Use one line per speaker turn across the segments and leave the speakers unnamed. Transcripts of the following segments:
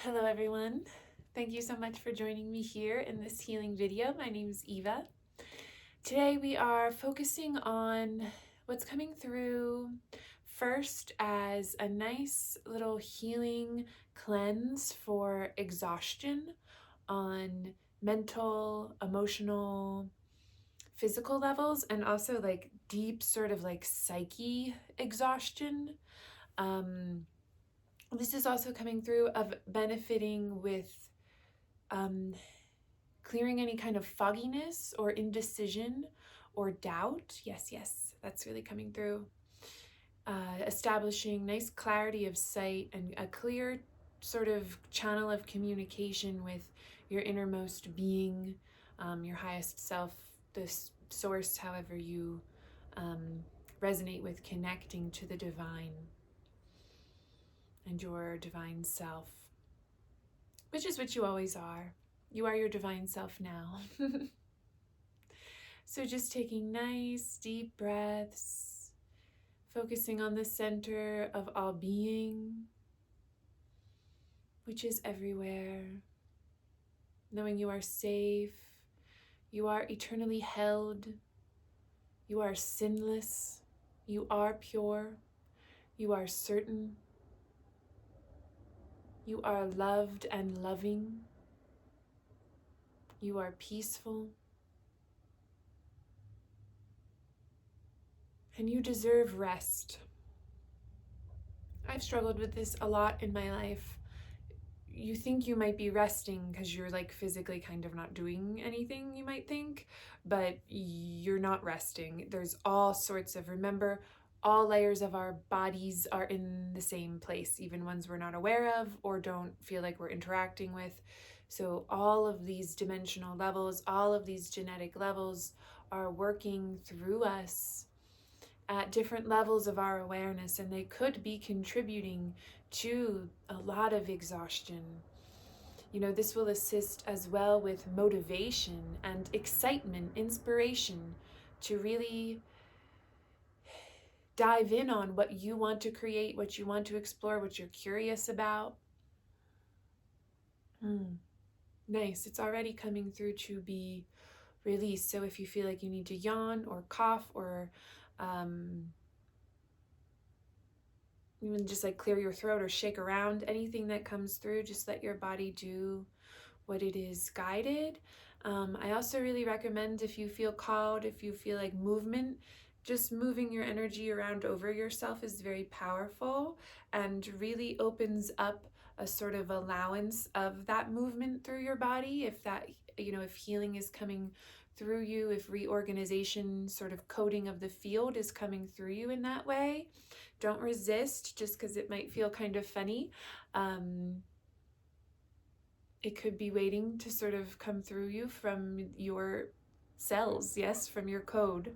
Hello everyone. Thank you so much for joining me here in this healing video. My name is Eva. Today we are focusing on what's coming through first as a nice little healing cleanse for exhaustion on mental, emotional, physical levels, and also like deep sort of like psyche exhaustion. This is also coming through of benefiting with clearing any kind of fogginess or indecision or doubt. Yes, that's really coming through. Establishing nice clarity of sight and a clear sort of channel of communication with your innermost being, your highest self, this source, however you resonate with connecting to the divine and your divine self, which is what you always are. You are your divine self now. So just taking nice deep breaths, focusing on the center of all being, which is everywhere, knowing you are safe, you are eternally held, you are sinless, you are pure, you are certain, you are loved and loving, you are peaceful, and you deserve rest. I've struggled with this a lot in my life. You think you might be resting because you're like physically kind of not doing anything, you might think, but you're not resting. There's all sorts of, remember, all layers of our bodies are in the same place, even ones we're not aware of or don't feel like we're interacting with. So all of these dimensional levels, all of these genetic levels are working through us at different levels of our awareness, and they could be contributing to a lot of exhaustion. You know, this will assist as well with motivation and excitement, inspiration to really dive in on what you want to create, what you want to explore, what you're curious about. Nice. It's already coming through to be released. So if you feel like you need to yawn or cough or even just like clear your throat or shake around, anything that comes through, just let your body do what it is guided. I also really recommend, if you feel called, if you feel like movement, just moving your energy around over yourself is very powerful and really opens up a sort of allowance of that movement through your body. If that, if healing is coming through you, if reorganization, sort of coding of the field is coming through you in that way, don't resist just because it might feel kind of funny. It could be waiting to sort of come through you from your cells, yes, from your code.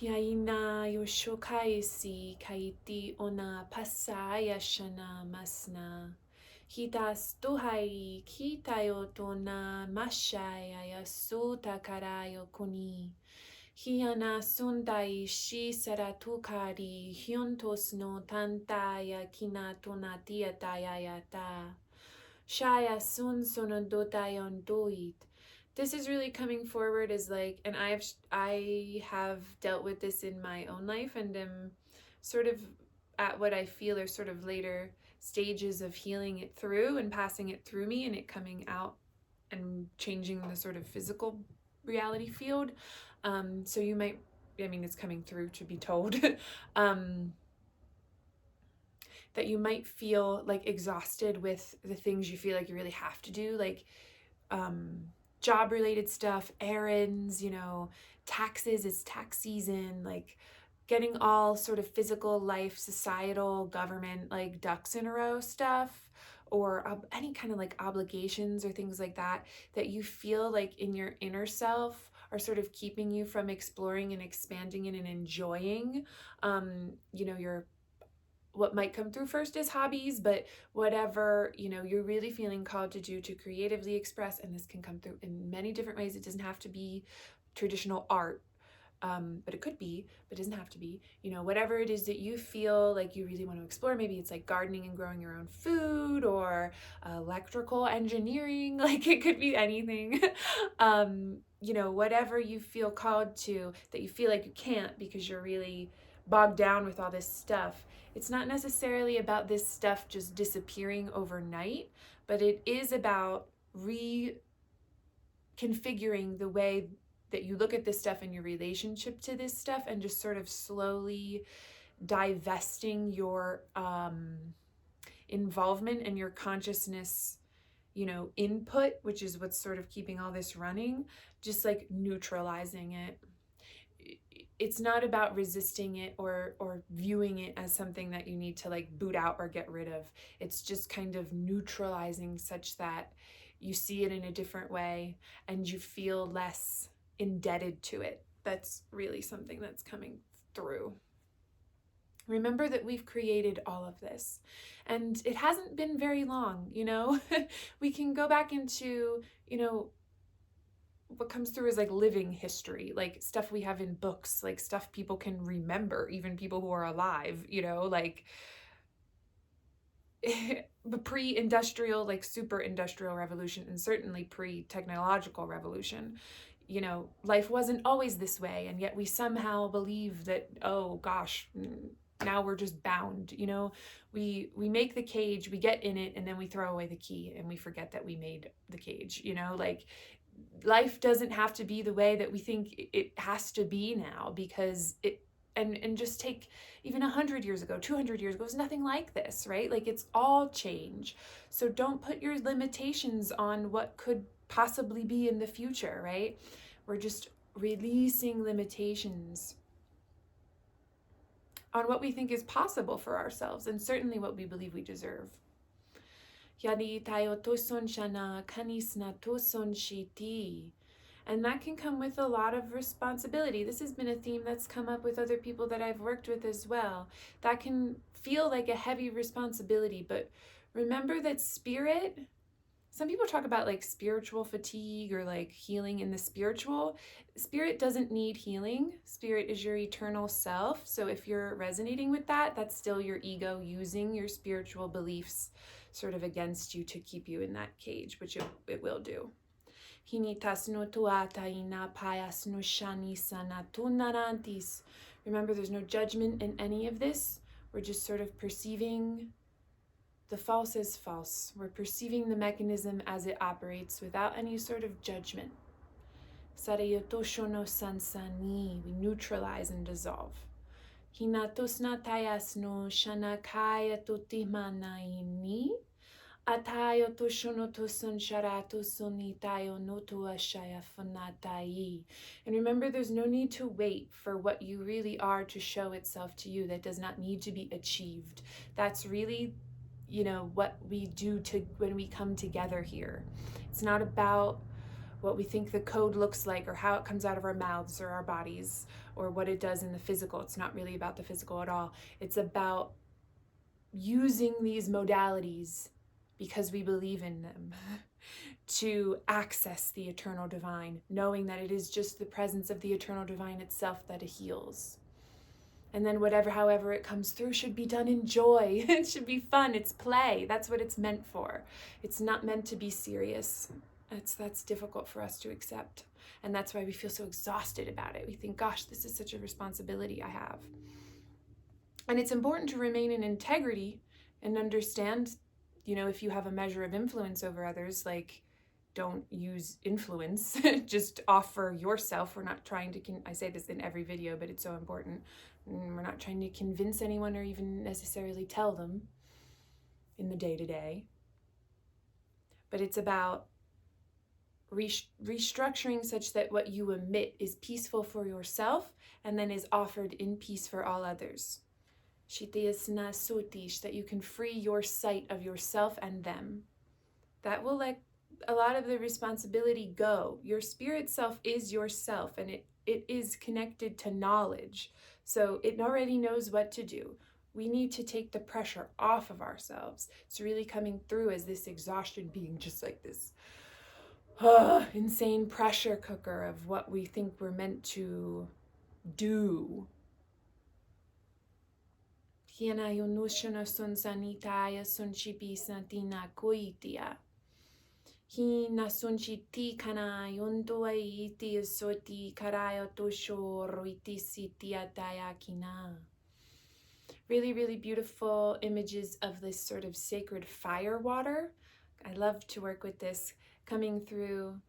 Yaina yoshokaisi kaiti ona pasaya shana masna. Hitas tuhai kitayo tona mashaya yasu takarayo kuni. Hiana sundai shi saratukari hyuntos no tantaya kinatonatia tayayata. Shaya sun sonodotayon doit. This is really coming forward as like, and I have dealt with this in my own life and am sort of at what I feel are sort of later stages of healing it through and passing it through me and it coming out and changing the sort of physical reality field. So you might, it's coming through to be told, that you might feel like exhausted with the things you feel like you really have to do, like job related stuff, errands, taxes, it's tax season, like getting all sort of physical life, societal, government, like ducks in a row stuff, or any kind of like obligations or things like that, that you feel like in your inner self are sort of keeping you from exploring and expanding and enjoying, your what might come through first is hobbies, but whatever, you're really feeling called to do to creatively express, and this can come through in many different ways. It doesn't have to be traditional art. but it could be, but it doesn't have to be, whatever it is that you feel like you really want to explore. Maybe it's like gardening and growing your own food, or electrical engineering, like it could be anything. Whatever you feel called to, that you feel like you can't because you're really bogged down with all this stuff. It's not necessarily about this stuff just disappearing overnight, but it is about reconfiguring the way that you look at this stuff and your relationship to this stuff, and just sort of slowly divesting your involvement and your consciousness, input, which is what's sort of keeping all this running, just like neutralizing it. It's not about resisting it or viewing it as something that you need to like boot out or get rid of. It's just kind of neutralizing such that you see it in a different way and you feel less indebted to it. That's really something that's coming through. Remember that we've created all of this, and it hasn't been very long, We can go back into, what comes through is like living history, like stuff we have in books, like stuff people can remember, even people who are alive, like the pre-industrial, like super industrial revolution, and certainly pre-technological revolution. Life wasn't always this way, and yet we somehow believe that, oh gosh, now we're just bound. We make the cage, we get in it, and then we throw away the key and we forget that we made the cage. Like life doesn't have to be the way that we think it has to be now, because it, and just take even 100 years ago, 200 years ago, it was nothing like this, right? Like it's all change. So don't put your limitations on what could possibly be in the future, right? We're just releasing limitations on what we think is possible for ourselves, and certainly what we believe we deserve. Yadi tayo toson shana kanisna toson shiti. And that can come with a lot of responsibility. This has been a theme that's come up with other people that I've worked with as well. That can feel like a heavy responsibility, but remember that spirit, some people talk about like spiritual fatigue or like healing in the spiritual. Spirit doesn't need healing. Spirit is your eternal self. So if you're resonating with that, that's still your ego using your spiritual beliefs sort of against you to keep you in that cage, which it will do. Remember, there's no judgment in any of this. We're just sort of perceiving the false as false. We're perceiving the mechanism as it operates without any sort of judgment. We neutralize and dissolve. And remember, there's no need to wait for what you really are to show itself to you. That does not need to be achieved. That's really, what we do when we come together here. It's not about what we think the code looks like or how it comes out of our mouths or our bodies or what it does in the physical. It's not really about the physical at all. It's about using these modalities because we believe in them to access the eternal divine, knowing that it is just the presence of the eternal divine itself that heals. And then however it comes through should be done in joy. It should be fun. It's play. That's what it's meant for. It's not meant to be serious. That's difficult for us to accept. And that's why we feel so exhausted about it. We think, gosh, this is such a responsibility I have. And it's important to remain in integrity and understand, if you have a measure of influence over others, like, don't use influence, just offer yourself. We're not trying to, I say this in every video, but it's so important. We're not trying to convince anyone or even necessarily tell them in the day-to-day. But it's about restructuring such that what you emit is peaceful for yourself and then is offered in peace for all others. Shitiyasna sotish, that you can free your sight of yourself and them. That will let a lot of the responsibility go. Your spirit self is yourself, and it is connected to knowledge. So it already knows what to do. We need to take the pressure off of ourselves. It's really coming through as this exhaustion being just like this insane pressure cooker of what we think we're meant to do. Hiena yunushana sun sanitaya sun chipi santina koitia. Hina sun chiti kana yuntua iti soti karayo tosho roiti siti atayakina. Really, really beautiful images of this sort of sacred fire water. I love to work with this coming through.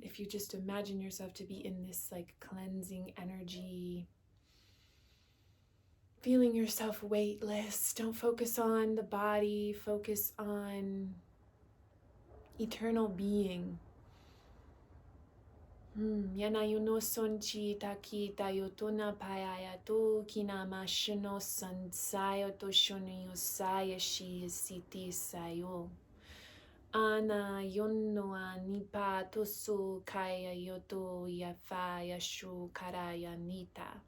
If you just imagine yourself to be in this like cleansing energy, feeling yourself weightless. Don't focus on the body, focus on eternal being. Yana yuno sonchi taki tayotuna payaya to kinama shino sansayo to shuni yosaya shi siti sayo. Ana yonoa nipa tosu kaya yoto yafa yashu karaya nita.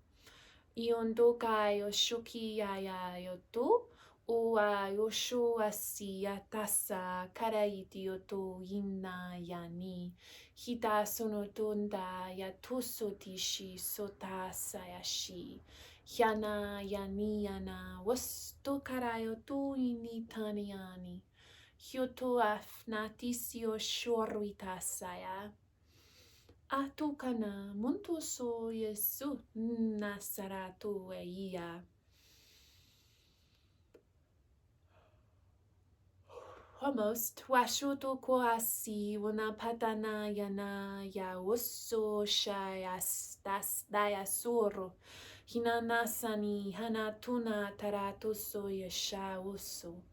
Iondokai oshoki yaya yoto. Ua yosho asi yatasa karaiti yoto yina yani. Hita sonotonda yatoso tishi sota sayashi. Yana yani yana wasto karayoto ini taniani. Hyoto afnatisio shoruita saya. Atukana muntoso yesu nasaratu eia. Almost. Washoto koasi wanapatana yana ya oso shayas das dayasoro. Hinanasani hanatuna taratoso yasha oso.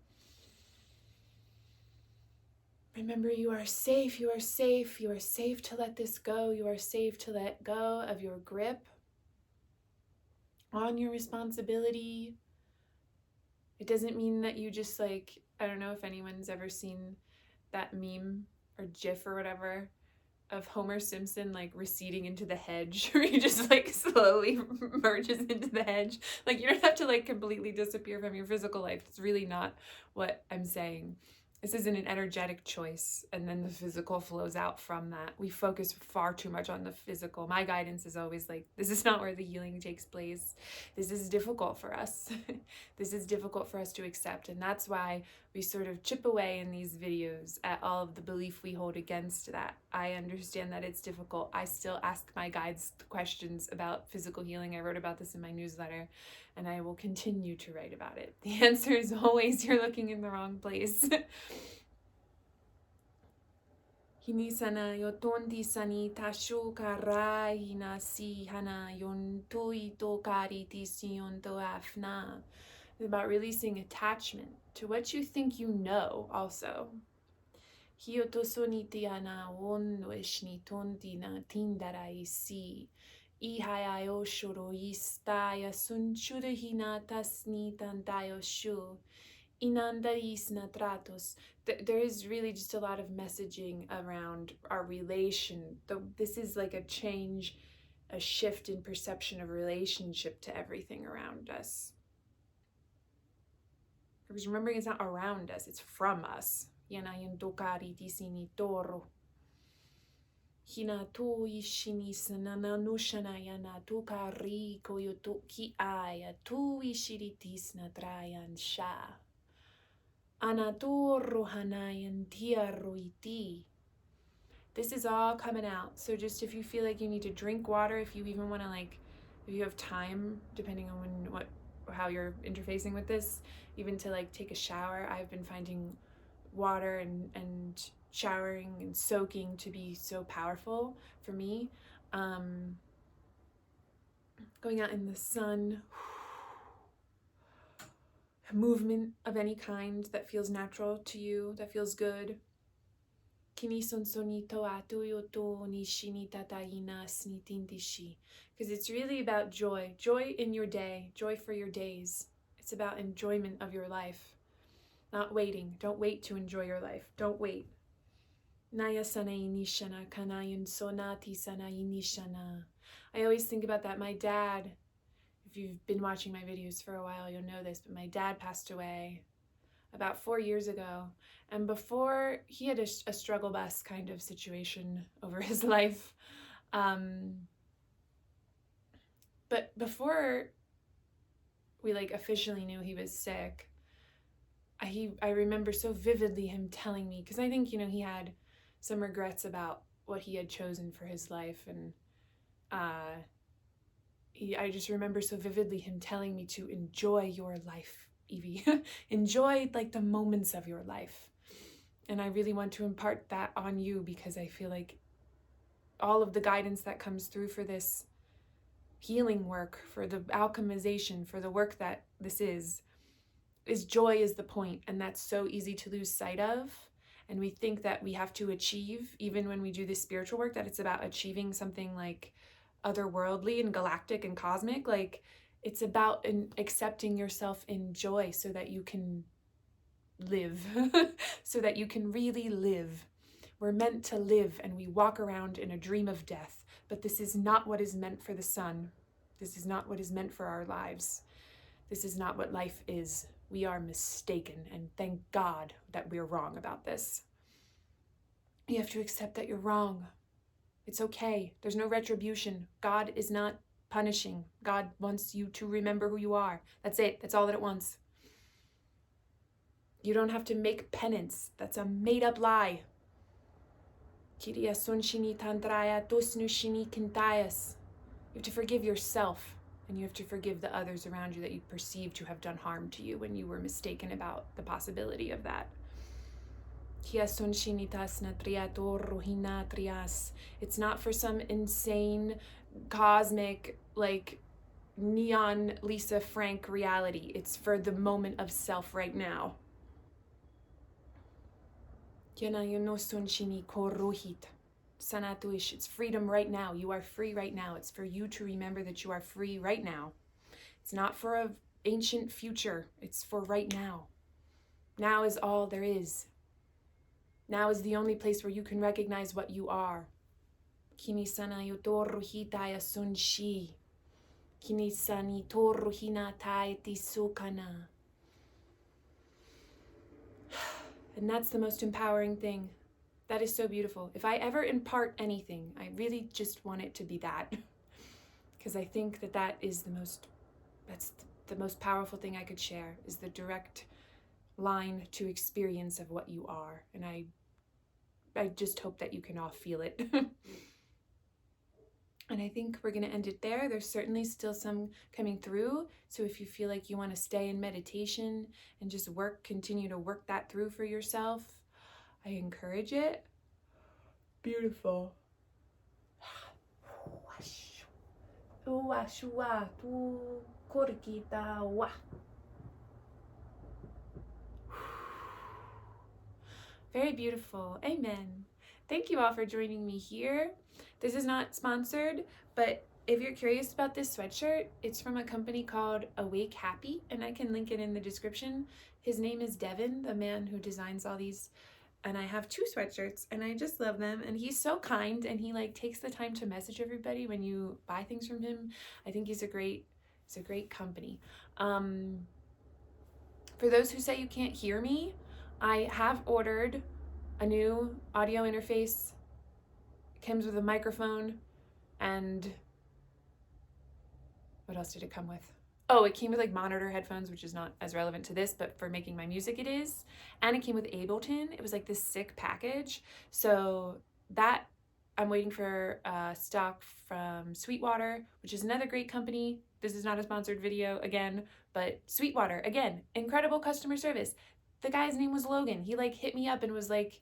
Remember, you are safe, you are safe, you are safe to let this go. You are safe to let go of your grip on your responsibility. It doesn't mean that you just like, I don't know if anyone's ever seen that meme or GIF or whatever of Homer Simpson like receding into the hedge, where he just like slowly merges into the hedge. Like you don't have to like completely disappear from your physical life. It's really not what I'm saying. This isn't an energetic choice, and then the physical flows out from that. We focus far too much on the physical. My guidance is always like, this is not where the healing takes place. This is difficult for us. This is difficult for us to accept, and that's why we sort of chip away in these videos at all of the belief we hold against that. I understand that it's difficult. I still ask my guides questions about physical healing. I wrote about this in my newsletter, and I will continue to write about it. The answer is always, you're looking in the wrong place. Hinisana yotondi sani tashu karai hinasi hana yontui to kari tision to afna. It's about releasing attachment to what you think you know also. Hiotosoniti ana wono ishni tonti na tindarai si. Ihayo shoro istaya sunchuda hinatasni tantayo shu. Inandarisna tratos. There is really just a lot of messaging around our relation. This is like a change, a shift in perception of relationship to everything around us. Because remembering it's not around us, it's from us. Yanayan tokari tisini toro. Hina to ishini sanana nushana yana tokari koyoto ki aya tu ishiritisna trayan sha. Anatoro hanayan tiaroiti. This is all coming out. So just if you feel like you need to drink water, if you even want to like, if you have time, depending on how you're interfacing with this, even to like take a shower, I've been finding water and showering and soaking to be so powerful for me. Going out in the sun, movement of any kind that feels natural to you, that feels good. Because it's really about joy. Joy in your day. Joy for your days. It's about enjoyment of your life. Not waiting. Don't wait to enjoy your life. Don't wait. I always think about that. My dad, if you've been watching my videos for a while, you'll know this, but my dad passed away about 4 years ago. And before, he had a struggle bus kind of situation over his life. But before we like officially knew he was sick, I remember so vividly him telling me, because I think, you know, he had some regrets about what he had chosen for his life, and I just remember so vividly him telling me to enjoy your life, Evie. Enjoy like the moments of your life. And I really want to impart that on you, because I feel like all of the guidance that comes through for this healing work, for the alchemization, for the work that this is joy is the point. And that's so easy to lose sight of. And we think that we have to achieve, even when we do this spiritual work, that it's about achieving something like otherworldly and galactic and cosmic. Like, it's about accepting yourself in joy so that you can live, so that you can really live. We're meant to live, and we walk around in a dream of death, but this is not what is meant for the sun. This is not what is meant for our lives. This is not what life is. We are mistaken, and thank God that we're wrong about this. You have to accept that you're wrong. It's okay. There's no retribution. God is not punishing. God wants you to remember who you are. That's it. That's all that it wants. You don't have to make penance. That's a made-up lie. You have to forgive yourself, and you have to forgive the others around you that you perceive to have done harm to you when you were mistaken about the possibility of that. It's not for some insane, cosmic, like neon Lisa Frank reality. It's for the moment of self right now. It's freedom right now. You are free right now. It's for you to remember that you are free right now. It's not for an ancient future. It's for right now. Now is all there is. Now is the only place where you can recognize what you are. Kinisani toruhitaya sunshi. Kinisani toruhina taetisukana. And that's the most empowering thing. That is so beautiful. If I ever impart anything, I really just want it to be that. Because I think that that's the most powerful thing I could share, is the direct line to experience of what you are. And I just hope that you can all feel it. And I think we're going to end it there. There's certainly still some coming through. So if you feel like you want to stay in meditation and just continue to work that through for yourself, I encourage it. Beautiful. Very beautiful. Amen. Thank you all for joining me here. This is not sponsored, but if you're curious about this sweatshirt, it's from a company called Awake Happy, and I can link it in the description. His name is Devin, the man who designs all these, and I have 2 sweatshirts, and I just love them. And he's so kind, and he like takes the time to message everybody when you buy things from him. I think he's a great company. For those who say you can't hear me, I have ordered a new audio interface. It comes with a microphone, and what else did it come with? Oh, it came with like monitor headphones, which is not as relevant to this, but for making my music it is. And it came with Ableton. It was like this sick package. So that I'm waiting for stock from Sweetwater, which is another great company. This is not a sponsored video again, but Sweetwater, again, incredible customer service. The guy's name was Logan. He like hit me up and was like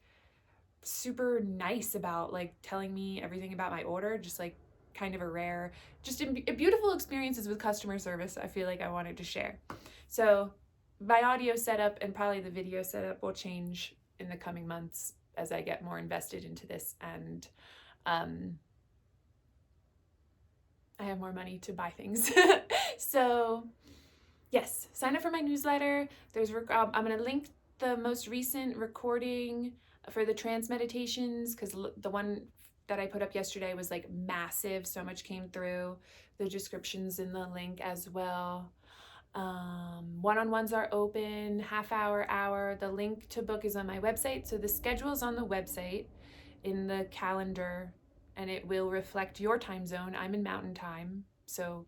super nice about like telling me everything about my order, just like kind of a rare, just beautiful experiences with customer service I feel like I wanted to share. So my audio setup and probably the video setup will change in the coming months as I get more invested into this, and I have more money to buy things. So yes, sign up for my newsletter. I'm going to link the most recent recording for the trance meditations, because the one that I put up yesterday was like massive. So much came through. The description's in the link as well. One-on-ones are open, half hour. The link to book is on my website. So the schedule is on the website in the calendar, and it will reflect your time zone. I'm in Mountain Time, so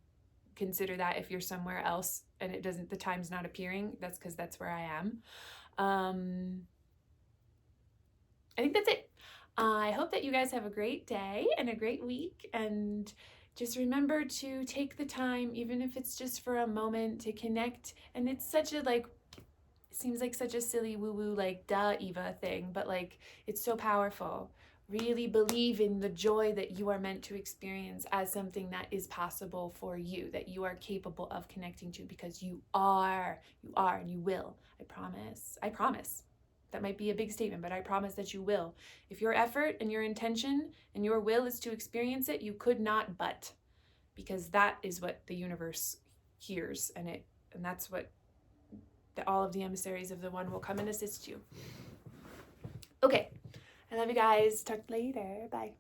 consider that if you're somewhere else and the time's not appearing. That's because that's where I am. I think that's it. I hope that you guys have a great day and a great week, and just remember to take the time, even if it's just for a moment, to connect. And it's such a it seems like such a silly woo-woo, like duh Eva thing, but like it's so powerful. Really believe in the joy that you are meant to experience as something that is possible for you, that you are capable of connecting to, because you are, and you will. I promise. I promise. That might be a big statement, but I promise that you will. If your effort and your intention and your will is to experience it, you could not but, because that is what the universe hears, and that's what all of the emissaries of the One will come and assist you. Okay, I love you guys. Talk later. Bye.